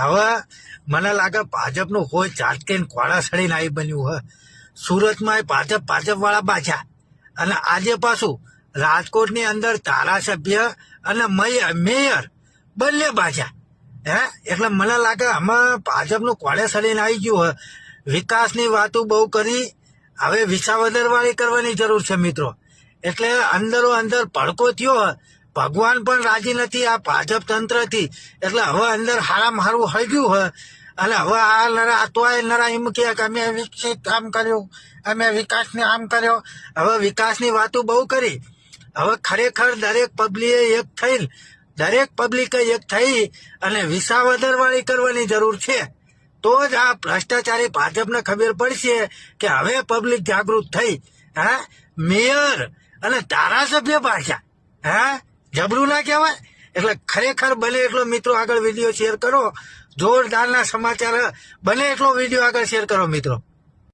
હવે મને લાગે ભાજપનું કોઈ ચાટકે કોળા સડીને આવી બન્યું હ. સુરતમાં ભાજપ વાળા બાજા, અને આજે પાછું રાજકોટની અંદર ધારાસભ્ય અને મેયર બંને બાજા. એટલે મને લાગે આમાં ભાજપનું કોળે સડીને આવી ગયું હ. વિકાસની વાતો બહુ કરી, હવે વિસાવદરવાળી કરવાની જરૂર છે મિત્રો. એટલે અંદરો અંદર ભડકો થયો હ. ભગવાન પણ રાજી નથી આ ભાજપ તંત્રથી. એટલે હવે અંદર હારામાં હારું હળગ્યું હ. અને હવે આ તોય નરા એમ કે અમે વિકસિત કામ કર્યું, અમે વિકાસને આમ કર્યો. હવે વિકાસની વાતો બહુ કરી. હવે ખરેખર દરેક પબ્લિકે એક થઈ અને વિસાવદરવાળી કરવાની જરૂર છે. તો જ આ ભ્રષ્ટાચારી ભાજપને ખબર પડશે કે હવે પબ્લિક જાગૃત થઈ. મેયર અને ધારાસભ્ય પાછા જબરું ના કહેવાય. એટલે ખરેખર બને એટલો મિત્રો આગળ વિડીયો શેર કરો. જોરદારના સમાચાર, બને એટલો વિડીયો આગળ શેર કરો મિત્રો.